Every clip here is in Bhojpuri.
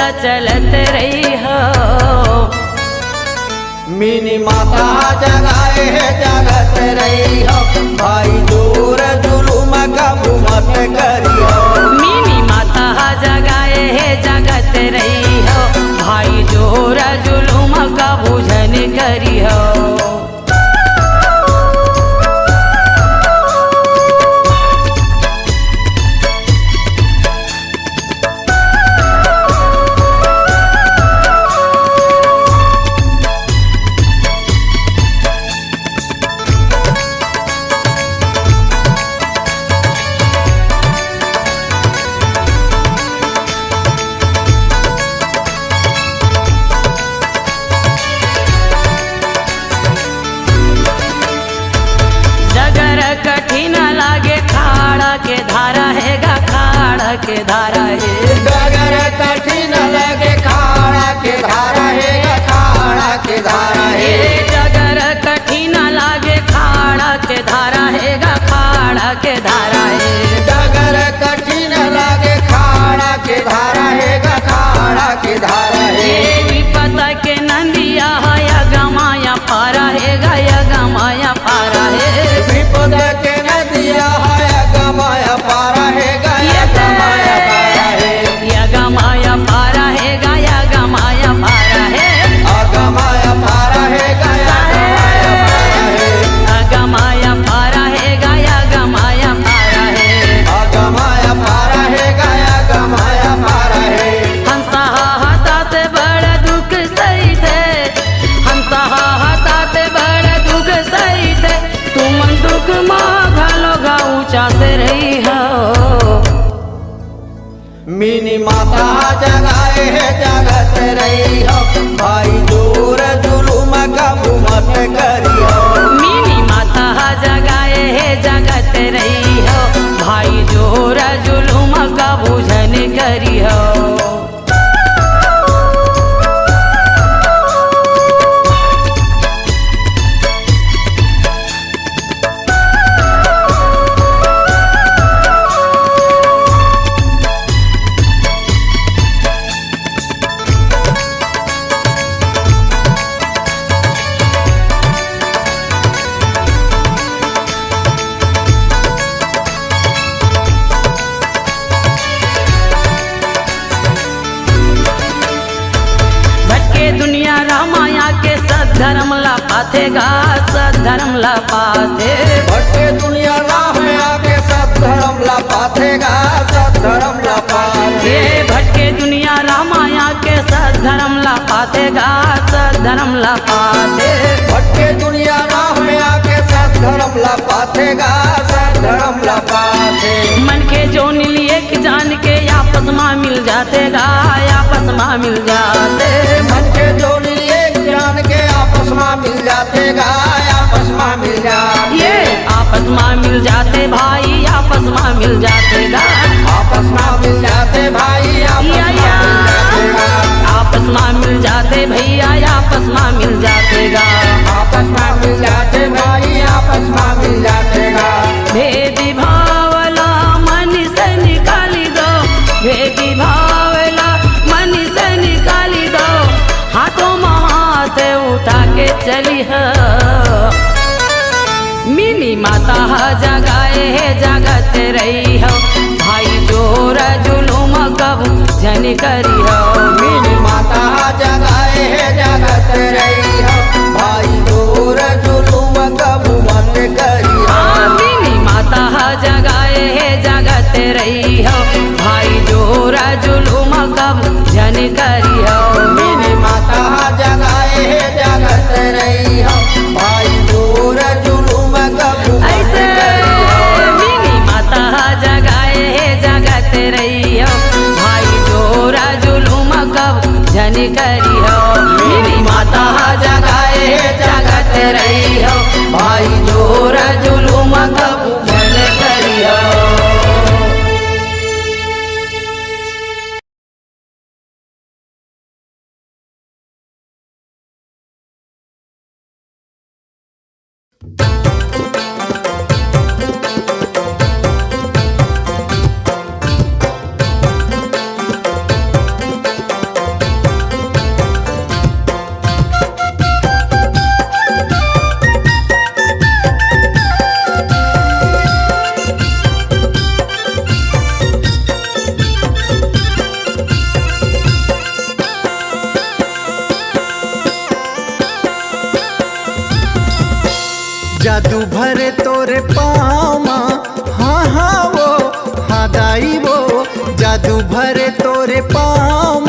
सदा चलत रही हो। मिनी माता जगाए है जगत रही हो, भाई जोर जुलूम कबू मत करियो। मिनी माता जगाए है जगत रही हो, भाई जोर जुलूम कबू जन करियो। कठिन लागे खाड़ा के धारा है गा, खाड़ा के धारा है। डगर कठिन लगे खाड़ा के धारा है गा, खाड़ा के धारा है। डगर कठिन लागे खाड़ा के धारा है गा, खाड़ा के धारा है। डगर कठिन लगे खाड़ा के धारा है गा, खाड़ा के धारा है। विपत के नंदिया है गमाया पारा है गा, गमाया पारा है। विपद के नदिया है गमाया पारा है गा, गमाया पारा है। गमाया पारा है गा, गमाया पारा है। गमाया पारा है गा, गमाया पारा है। गमाया पारा है गा, गमाया पारा है। गमाया पारा है गा, गमाया पारा है। हंसा हाथा से बड़ा दुख सही थे, हंसा हाथा से बड़ा दुख सही थे। तुम दुख माँ घालो गा ऊंचा से रही हो। मिनी माता जगाए है जगत रही हो, भाई जोर जुलूम कबू मत करियो। मिनी माता जगाए है जगत रही हो, भाई जोर जुलूम का बुझन करी हो। दुनिया रामाया के सद्धर्म ला पाथेगा, सद्धर्म ला पाथे। भटके दुनिया रामाया के सद्धर्म ला पाथेगा, सद्धर्म ला पाथे। भटके दुनिया रामाया के सद्धर्म ला पाथेगा, सद्धर्म ला पाथे। भटके दुनिया रामाया के सद्धर्म ला पाथेगा, सद्धर्म ला पाथे। मन के जो लिए कि जान के आपस में मिल जातेगा, आपस में मिल जाते। मन के जो लिए जान के आपस में मिल जातेगा, आपस में मिल जाते। ये आपस में मिल जाते भाई, आपस में मिल जातेगा। आपस में मिल जाते भाई, आपस में मिल जाते भैया, आपस में मिल जातेगा। आपस में मिल जाते भाई, आपस में मिल जातेगा। भेदी भावला मन से निकाली दो, भेदी भावला मन से निकाली दो। हाथों में हाथ उठा के चली है। मिनी माता जगाए है जगत रही हो, भाई जोर जुलूम कबू जन करी हो। मिनी माता जगाए है जगत रही हो, भाई जोर जुलूम कबू मत करियो। मिनी माता जगाए है जगत रही हो, भाई जोर जुलूम कबू जन करी हो। मिनी माता जगाए है जगत रही हो, भाई जोर जुलूम कबू ऐसे मिनी माता जगाए है जगत रही हो, भाई जोर जुलूम कबू जादू भरे तोरे पाँव हाँ हाँ वो हाँ दाई वो जादू भरे तोरे पाँव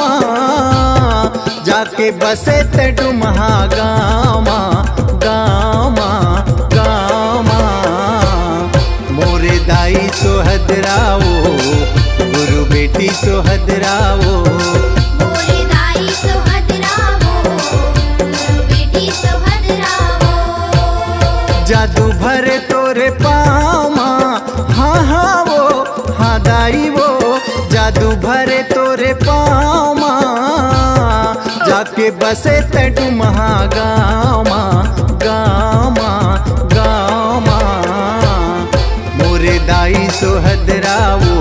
जाके बसे ते डुमहा गामा गामा गामा मोरे दाई सोहदराओ गुरु बेटी सोहदराओ मोरे दाई सोहदरावो बेटी सोहदरावो जादू भरे तोरे पाँव हाँ हाँ वो हाँ दाई वो जादू भरे तोरे पाँव जाके बसे ते डुमहा गामा गामा गामा मोरे दाई सोहदराओ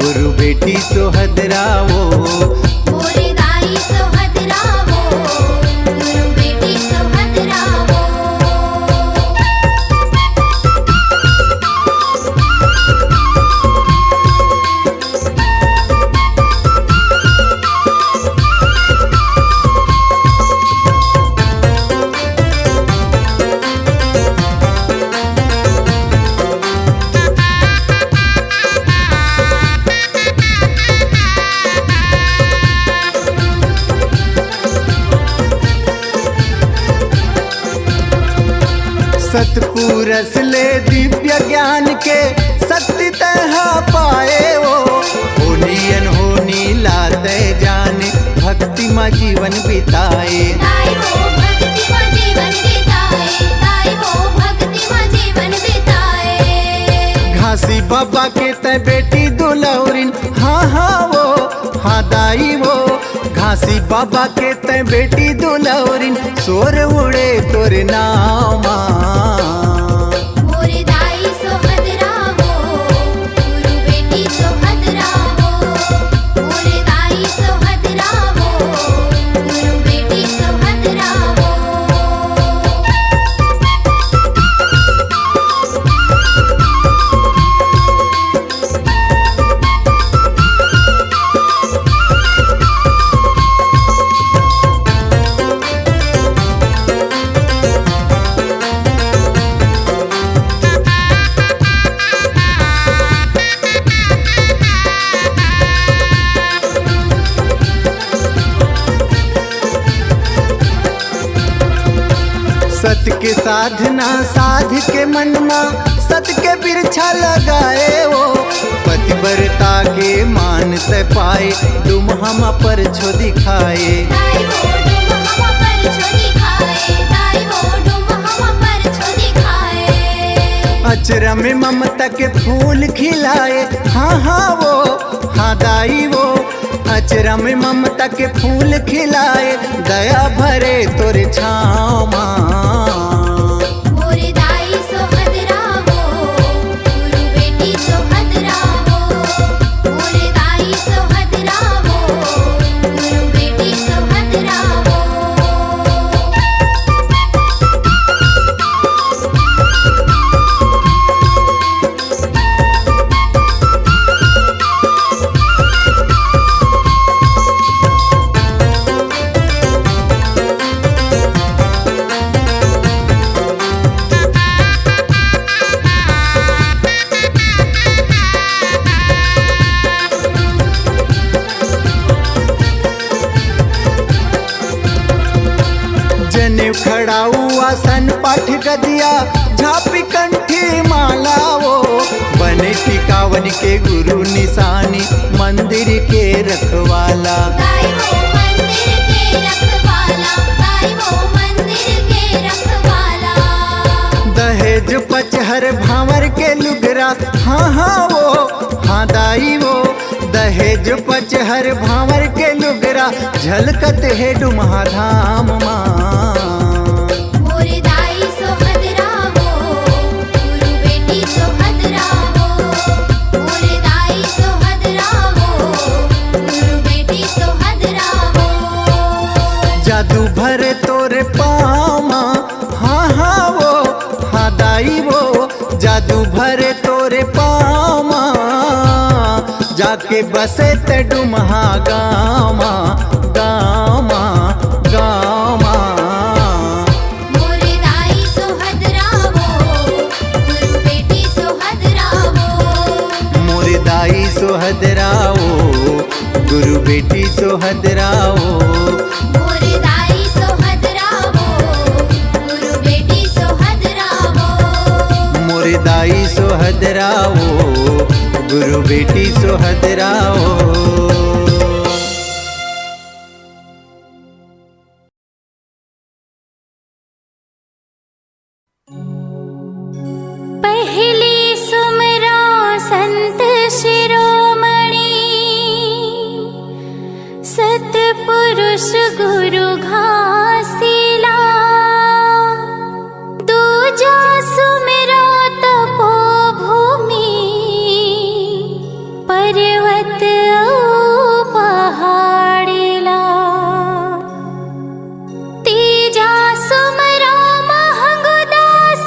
गुरु बेटी सोहदराओ मोरे दाई सोहदरावो बेटी सोहदरावो सतपुरस ले दिव्य ज्ञान के शक्ति तह पाए वो होनियन होनी लाते जाने भक्ति में जीवन बिताए दाई वो भक्ति में जीवन बिताए दाई वो भक्ति में जीवन बिताए घासी बाबा के ते बेटी दुलौरिन हाँ हाँ वो हाँ दाई वो घासी बाबा के ते बेटी दुलौरिन सोर उड़े तोरे नामा मोरे दाई सोहदरावो गुरु बेटी सोहदरावो मोरे दाई सोहदरावो गुरु बेटी सोहदरावो सत के साधना साध के मनमा सत के बिरछा लगाए वो पतिव्रता के मान ते पाए तुम हम पर छो दिखाए दाई वो डुम हम पर छो दिखाए दाई वो डुम हम पर छो दिखाए अचरा में ममता के फूल खिलाए हाँ हाँ वो हाँ दाई वो अचरा में ममता के फूल खिलाए दया भरे तोरे छामा मोरे दाई सोहदरावो गुरु बेटी सोहदरावो मोरे दाई सोहदरावो गुरु बेटी सोहदरावो जनेऊ खड़ा हुआ सन पाठ गदिया झापी कंठी माला वो बने टिकावन के गुरु निशानी मंदिर के रखवाला दाई वो मंदिर के रखवाला दाई वो मंदिर के रखवाला दहेज पचहर भावर के लुगरा हाँ हाँ वो हाँ दाई वो दहेज पचहर भावर के लुगरा झलकत है डुमहा धाम माँ मोरे दाई सोहदरावो गुरु बेटी सोहदरावो मोरे दाई सोहदरावो गुरु बेटी सोहदरावो जादू भरे तोरे पाँव हाँ हाँ वो हाँ दाई वो जादू भरे तोरे पाँव जाके बसे ते डुमहा गामा गामा गामा मोरे दाई सोहदरावो बेटी सोहदराओ। मोर दाई सोहदरावो गुरु बेटी सोहदरावो। मोर दाई सोहदराओ गुरु बेटी सोहदराओ। पहली सुमरा संत शिरोमणि सतपुरुष गुरु घासीला। दूजा सुमरा तपोभूमि पर्वत औ पहाड़िला। तीजा सुमरा महंगदास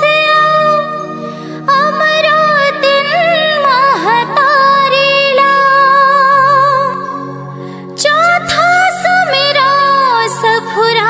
अमरो दिन महतारीला। चौथा सुमिरा सफुरा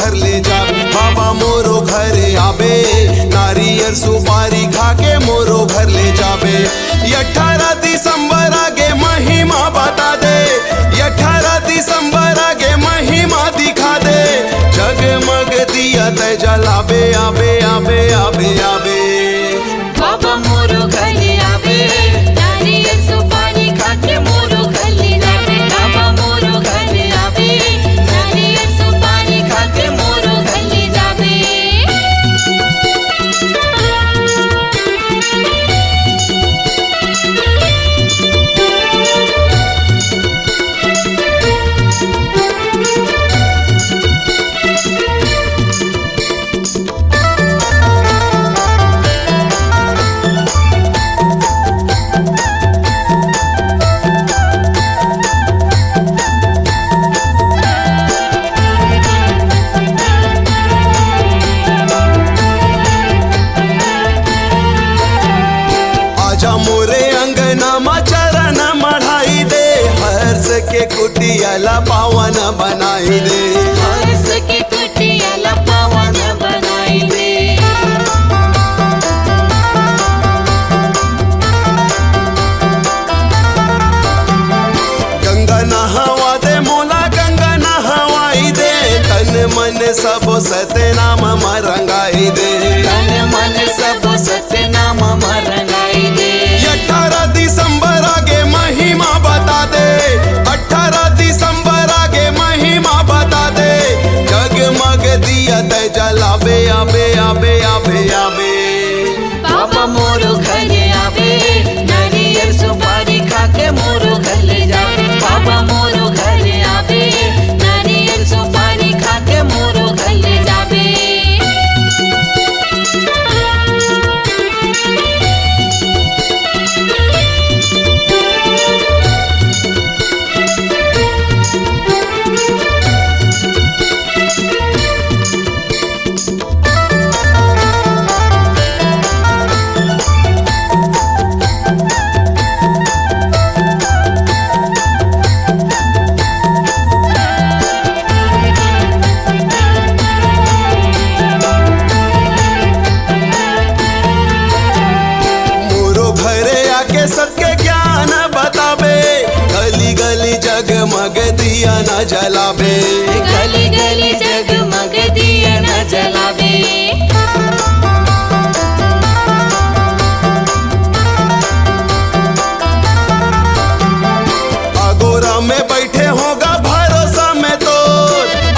घर ले जाबे। बाबा मोरो घरे आबे, नारियल सुपारी खा के मोरो घर ले जाबे। 18 दिसंबर आगे महिमा बता दे, 18 दिसंबर आगे महिमा दिखा दे। जगमग दिया तय जलाबे, आबे आबे आबे आबे। बाबा मोरो घरे आबे, नारियल सुपारी खा के मोरो घर ले जाबे। बाबा मोरो घरे आबे, नारियल सुपारी खा के मोरो घर ले जाबे। आजा मोरे अंगना मा चरण मढ़ाई दे, हर्ष के कुटियाला पावन बनाई दे। हर्ष की कुटियाला पावन बनाई दे। गंगा नहावा दे मोला, गंगा नहवाई दे। तन मन सब सतनाम रंगाई दे। तन मन सब सतनाम रंगाई दे। 18 दिसंबर आगे महिमा बता दे, 18 दिसंबर आगे महिमा बता दे। जगमग दिया तय जलाबे, आबे आबे आबे आबे। बाबा मोरो घरे आबे, नारियल सुपारी खा के मोरो घर ले जाबे। बाबा मोरो घरे आबे, नारियल सुपारी खा के मोरो घर ले जाबे। मोरो घरे आके सबके ज्ञान बताबे, गली गली जगमग दिया न जलाबे। गली गली जगमग दिया न जलाबे। आगोरा में बैठे होगा भरोसा में तो,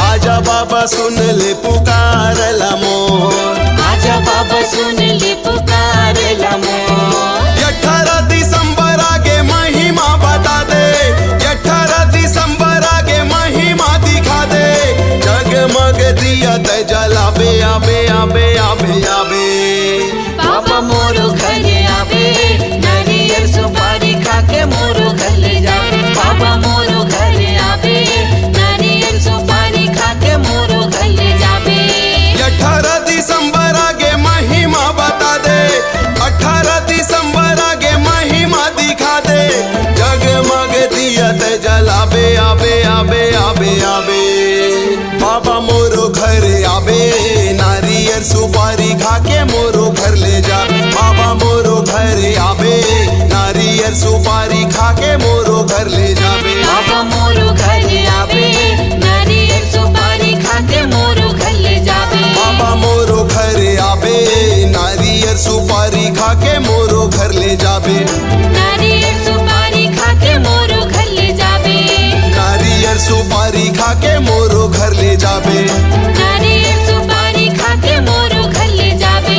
आजा बाबा सुन ले पुकार मोर। आजा बाबा सुन ले पुकार मोर। 18 दिसंबर आगे महिमा बता दे, 18 दिसंबर आगे महिमा दिखा दे। जगमग दिया तय जलाबे, आबे आबे आबे आबे। बाबा मोरो घरे आबे, नारियल सुपारी खा के मोरो घर ले जाबे। बाबा मोरो घरे आबे, नारियल सुपारी खा के मोरो घर ले जाबे। 18 दिसंबर आगे महिमा बता दे, 18 दिसंबर आगे महिमा दिखा दे। जगमग दिया तय जलाबे, आबे आबे आबे आबे। बाबा मोरो घरे आबे, नारियल सुपारी खा के मोरो घर ले जाबे। बाबा मोरो घरे आबे, नारियल सुपारी खा के मोरो घर ले जाबे। बाबा मोरो घरे आबे, नारियल सुपारी खा के मोरो घर ले जाबे। बाबा मोरो घरे आबे, नारियल सुपारी खा के मोरो घर ले जाबे। नारियल सुपारी खा के मोरो घर ले जाबे। नारियल सुपारी खा के मोरो घर ले जाबे। नारियल सुपारी खा के मोरो घर ले जाबे।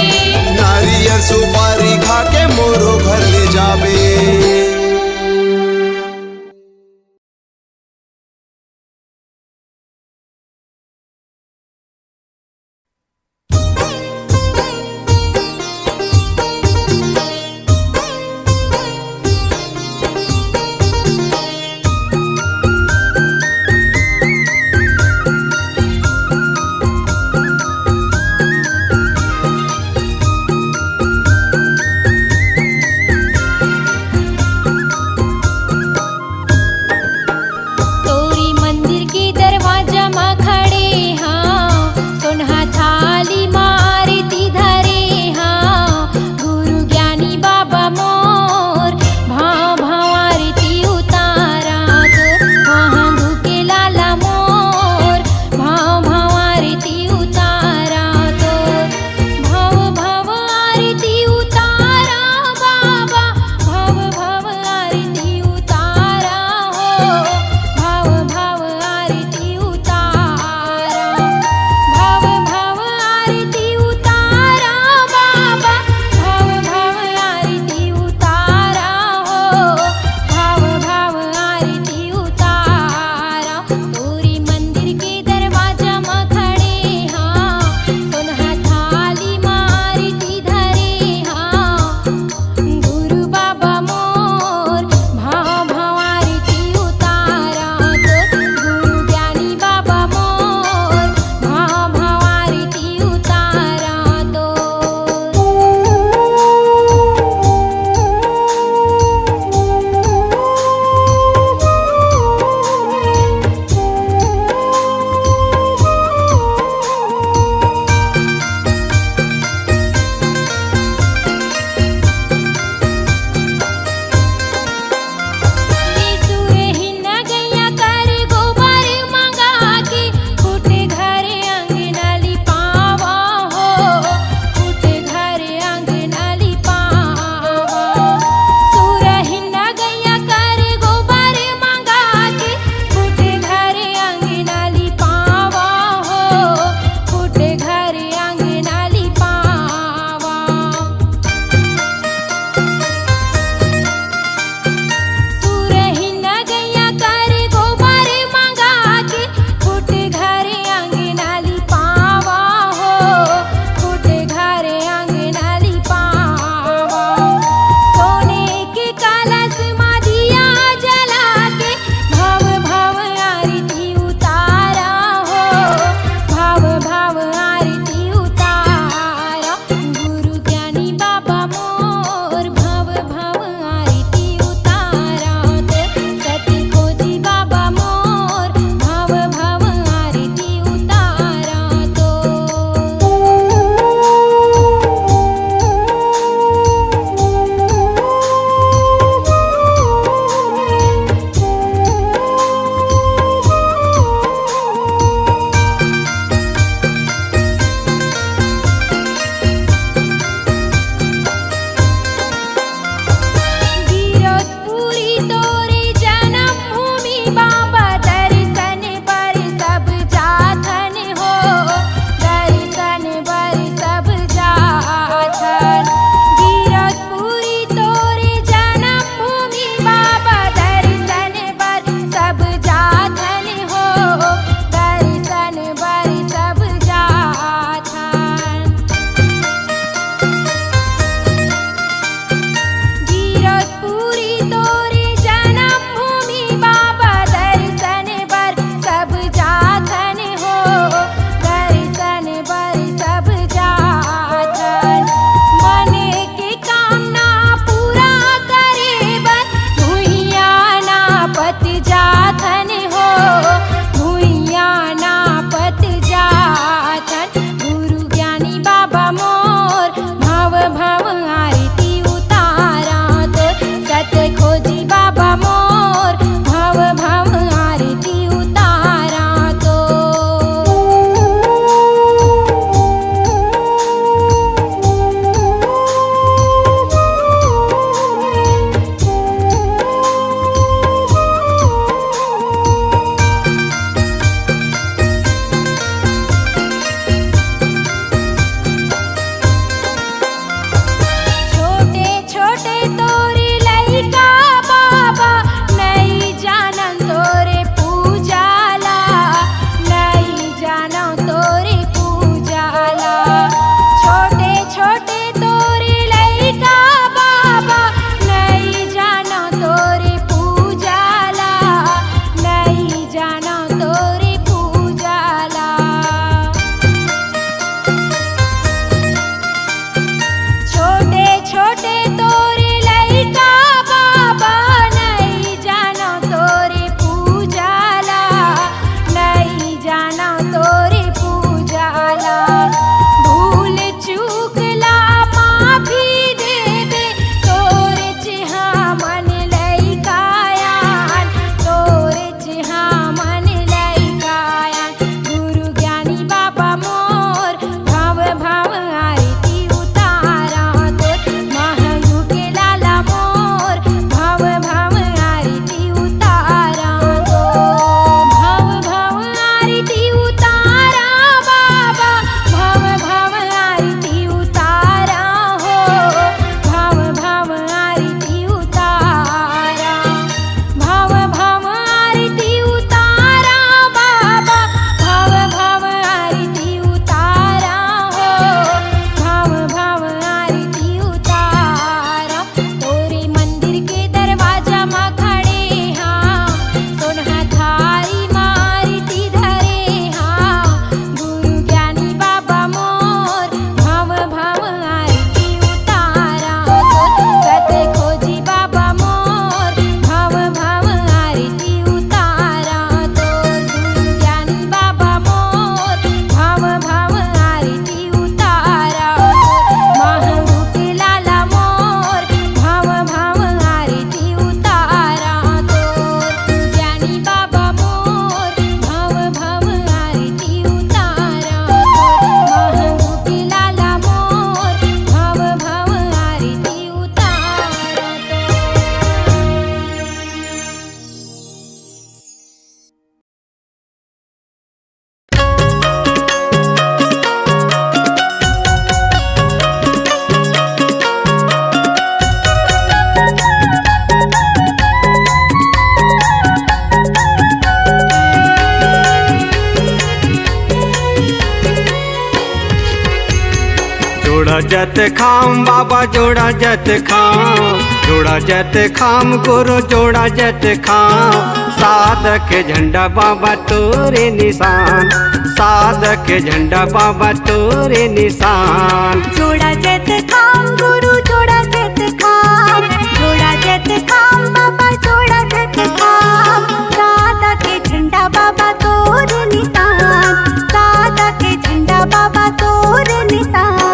जोड़ा जत खाम बाबा जोड़ा जत खाम, जोड़ा जत खाम गुरु जोड़ा जत खाम। साधक झंडा बाबा तोरे निशान, साधक झंडा बाबा तोरे निशान। जोड़ा जत खाम गुरु जोड़ा जत खाम, जोड़ा जत खाम बाबा जोड़ा जत खाम। सादा के झंडा बाबा तोर निशान, सादा के झंडा बाबा तोर निशान।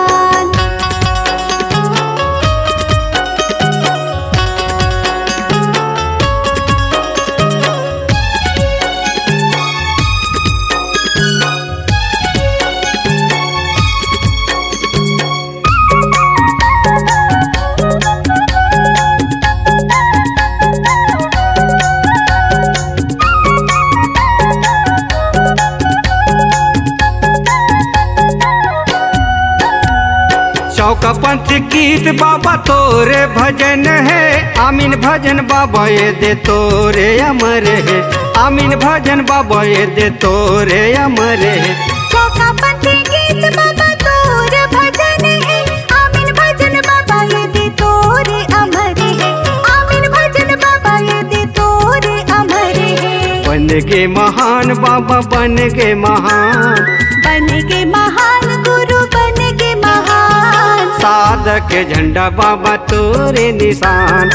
चौकापंथ गीत बाबा तोरे भजन है, आमीन भजन बाबा ये दे तोरे अमर है, आमीन भजन बाबा ये दे तोरे अमर है। चौकापंथ गीत बाबा तोर भजन है, आमीन भजन बाबा ये दे तोरे अमर है, आमीन भजन बाबा ये दे तोरे अमर है। बन गे महान बाबा बन गे महान, बन गे महान गुरु बन गे महान। साधक झंडा बाबा तोरे निशान,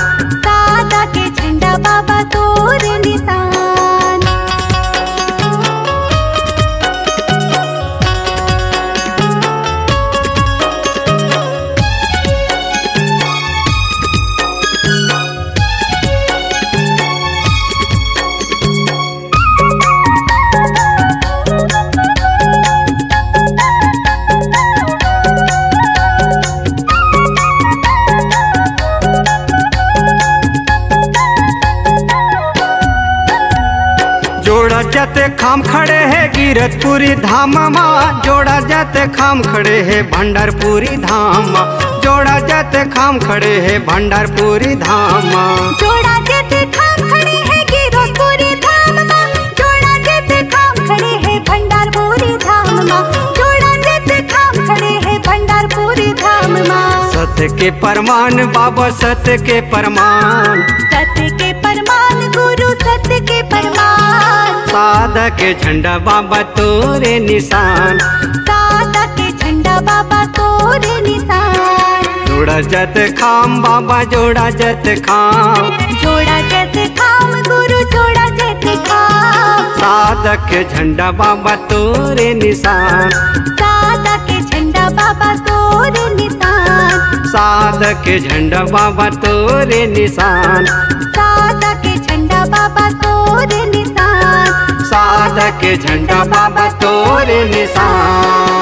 सादा के झंडा बाबा तोर निशान। जोड़ा जत खाम खड़े है गिरतपुरी धाम माँ, जोड़ा जत खाम खड़े है भंडारपुरी धाम, जोड़ा जत खाम खड़े है भंडारपुरी धाम। जोड़ा जत खाम खड़े है गिरतपुरी धाम माँ, जोड़ा जत खाम खड़े है भंडारपुरी धाम माँ, जोड़ा जत खाम खड़े है भंडारपुरी धाम माँ। सत्य के परमान बाबा सत्य के परमान, सत्य के परमान गुरु सत्य के परमान। साधक झंडा बाबा तोरे निशान, सादा के झंडा बाबा तोर निशान। जोड़ा जत खाम बाबा जोड़ा जत खाम, जोड़ा जत खाम गुरु जोड़ा जत खाम। साधक झंडा बाबा तोरे निशान, सादा के झंडा बाबा तोर निशान। साधक झंडा बाबा तोरे निशान, सादा के झंडा बाबा तोर निशान। साधक झंडा बाबा तोरे निशान।